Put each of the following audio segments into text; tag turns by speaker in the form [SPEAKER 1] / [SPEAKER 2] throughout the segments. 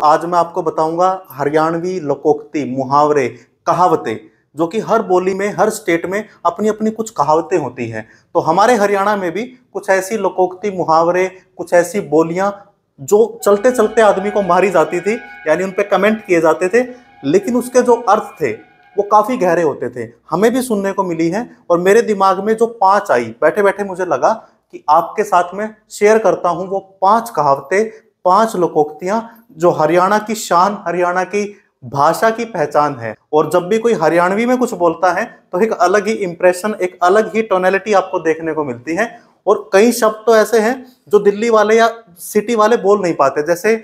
[SPEAKER 1] आज मैं आपको बताऊंगा हरियाणवी लोकोक्ति, मुहावरे, कहावतें, जो कि हर बोली में, हर स्टेट में अपनी अपनी कुछ कहावतें होती हैं। तो हमारे हरियाणा में भी कुछ ऐसी लोकोक्ति, मुहावरे, कुछ ऐसी बोलियां जो चलते चलते आदमी को मारी जाती थी, यानी उन पे कमेंट किए जाते थे, लेकिन उसके जो अर्थ थे वो काफी गहरे होते थे। हमें भी सुनने को मिली है और मेरे दिमाग में जो 5 आई, बैठे बैठे मुझे लगा कि आपके साथ में शेयर करता हूं वो 5 कहावतें, 5 लोकोक्तियां जो हरियाणा की शान, हरियाणा की भाषा की पहचान है। और जब भी कोई हरियाणवी में कुछ बोलता है तो एक अलग ही इंप्रेशन, एक अलग ही टोनैलिटी आपको देखने को मिलती है। और कई शब्द तो ऐसे हैं जो दिल्ली वाले या सिटी वाले बोल नहीं पाते। जैसे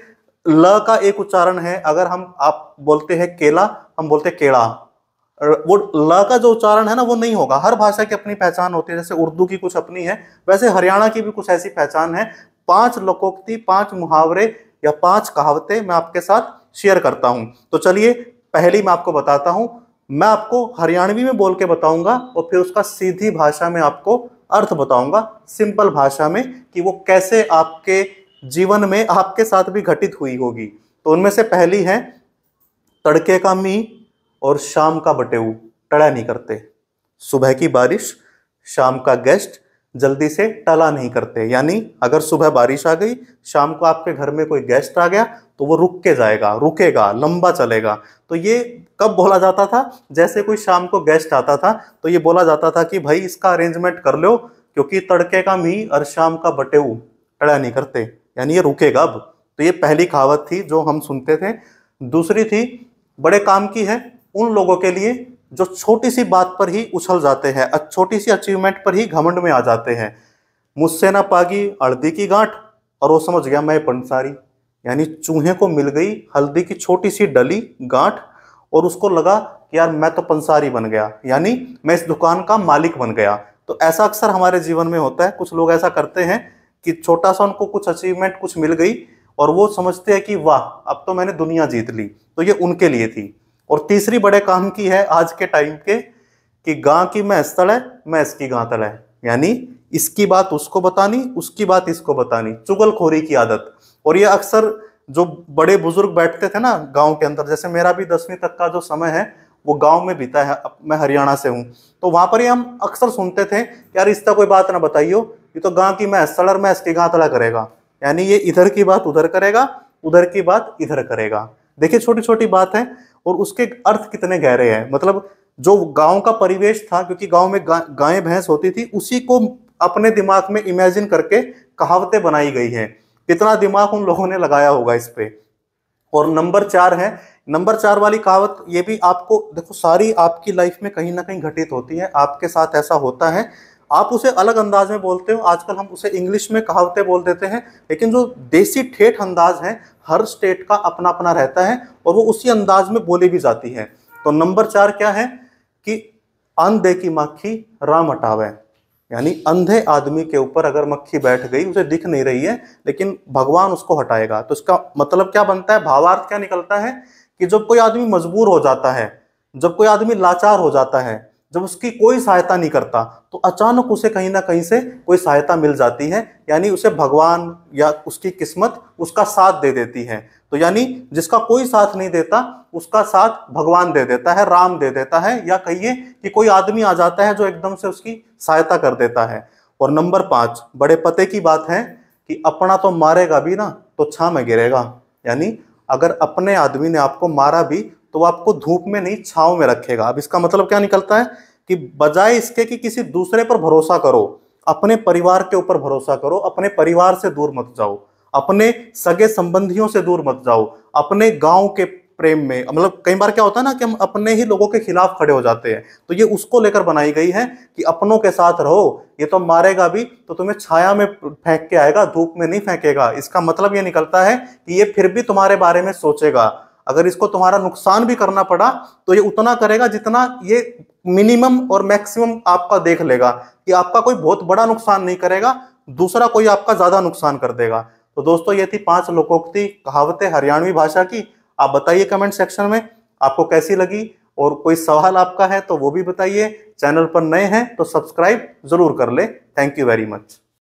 [SPEAKER 1] ल का एक उच्चारण है, अगर आप बोलते हैं केला, हम बोलते केड़ा, वो ल का जो उच्चारण है ना वो नहीं होगा। हर भाषा की अपनी पहचान होती है, जैसे उर्दू की कुछ अपनी है, वैसे हरियाणा की भी कुछ ऐसी पहचान है। 5 लोकोक्ति, 5 मुहावरे या 5 कहावतें मैं आपके साथ शेयर करता हूं। तो चलिए पहली मैं आपको बताता हूं। मैं आपको हरियाणवी में बोल के बताऊंगा और फिर उसका सीधी भाषा में आपको अर्थ बताऊंगा, सिंपल भाषा में, कि वो कैसे आपके जीवन में आपके साथ भी घटित हुई होगी। तो उनमें से पहली है, तड़के का मी और शाम का बटेऊ टला नहीं करते। सुबह की बारिश, शाम का गेस्ट जल्दी से टला नहीं करते। यानी अगर सुबह बारिश आ गई, शाम को आपके घर में कोई गेस्ट आ गया तो वो रुक के जाएगा, रुकेगा, लंबा चलेगा। तो ये कब बोला जाता था? जैसे कोई शाम को गेस्ट आता था तो ये बोला जाता था कि भाई इसका अरेंजमेंट कर लो, क्योंकि तड़के का मी और शाम का बटेऊ टला नहीं करते, यानी ये रुकेगा अब। तो ये पहली कहावत थी जो हम सुनते थे। दूसरी थी, बड़े काम की है उन लोगों के लिए जो छोटी सी बात पर ही उछल जाते हैं, छोटी सी अचीवमेंट पर ही घमंड में आ जाते हैं। मुझसे ना पागी हल्दी की गांठ और वो समझ गया मैं पंसारी। यानी चूहे को मिल गई हल्दी की छोटी सी डली गांठ और उसको लगा कि यार मैं तो पंसारी बन गया, यानी मैं इस दुकान का मालिक बन गया। तो ऐसा अक्सर हमारे जीवन में होता है। कुछ लोग ऐसा करते हैं कि छोटा सा उनको कुछ अचीवमेंट कुछ मिल गई और वो समझते हैं कि वाह अब तो मैंने दुनिया जीत ली। तो ये उनके लिए थी। और तीसरी बड़े काम की है आज के टाइम के, कि गां की मैंस तले, मैंस की गां तले। यानी इसकी बात उसको बतानी, उसकी बात इसको बतानी, चुगलखोरी की आदत। और ये अक्सर जो बड़े बुजुर्ग बैठते थे ना गांव के अंदर, जैसे मेरा भी 10वीं तक का जो समय है वो गांव में बीता है, मैं हरियाणा से हूँ, तो वहां पर ही हम अक्सर सुनते थे, यार इसका कोई बात ना बताइयो, ये तो गां की मैंस तले, मैंस की गां तला करेगा। यानी ये इधर की बात उधर करेगा, उधर की बात इधर करेगा। देखिए छोटी छोटी बात है और उसके अर्थ कितने गहरे हैं। मतलब जो गांव का परिवेश था, क्योंकि गांव में गायें भैंस होती थी, उसी को अपने दिमाग में इमेजिन करके कहावतें बनाई गई हैं। कितना दिमाग उन लोगों ने लगाया होगा इस पे। और नंबर 4 है, नंबर 4 वाली कहावत, ये भी आपको देखो सारी आपकी लाइफ में कहीं ना कहीं घटित होती है, आपके साथ ऐसा होता है। आप उसे अलग अंदाज में बोलते हो, आजकल हम उसे इंग्लिश में कहावतें बोल देते हैं, लेकिन जो देसी ठेठ अंदाज है हर स्टेट का अपना अपना रहता है और वो उसी अंदाज में बोली भी जाती है। तो नंबर 4 क्या है कि अंधे की मक्खी राम हटावे। यानी अंधे आदमी के ऊपर अगर मक्खी बैठ गई, उसे दिख नहीं रही है लेकिन भगवान उसको हटाएगा। तो इसका मतलब क्या बनता है, भावार्थ क्या निकलता है कि जब कोई आदमी मजबूर हो जाता है, जब कोई आदमी लाचार हो जाता है, जब उसकी कोई सहायता नहीं करता, तो अचानक उसे कहीं ना कहीं से कोई सहायता मिल जाती है। यानी उसे भगवान या उसकी किस्मत उसका साथ दे देती है। तो यानी जिसका कोई साथ नहीं देता उसका साथ भगवान दे देता है, राम दे देता है, या कहिए कि कोई आदमी आ जाता है जो एकदम से उसकी सहायता कर देता है। और नंबर 5 बड़े पते की बात है कि अपना तो मारेगा भी ना तो छां में गिरेगा। यानी अगर अपने आदमी ने आपको मारा भी तो वो आपको धूप में नहीं छांव में रखेगा। अब इसका मतलब क्या निकलता है कि बजाय इसके कि किसी दूसरे पर भरोसा करो, अपने परिवार के ऊपर भरोसा करो, अपने परिवार से दूर मत जाओ, अपने सगे संबंधियों से दूर मत जाओ, अपने गांव के प्रेम में, मतलब कई बार क्या होता है ना कि हम अपने ही लोगों के खिलाफ खड़े हो जाते हैं। तो ये उसको लेकर बनाई गई है कि अपनों के साथ रहो, ये तो मारेगा भी तो तुम्हें छाया में फेंक के आएगा, धूप में नहीं फेंकेगा। इसका मतलब ये निकलता है कि ये फिर भी तुम्हारे बारे में सोचेगा। अगर इसको तुम्हारा नुकसान भी करना पड़ा तो ये उतना करेगा जितना ये मिनिमम और मैक्सिमम आपका देख लेगा, कि आपका कोई बहुत बड़ा नुकसान नहीं करेगा, दूसरा कोई आपका ज्यादा नुकसान कर देगा। तो दोस्तों ये थी 5 लोकोक्ति कहावतें हरियाणवी भाषा की। आप बताइए कमेंट सेक्शन में आपको कैसी लगी, और कोई सवाल आपका है तो वो भी बताइए। चैनल पर नए हैं तो सब्सक्राइब जरूर कर ले। Thank you very much.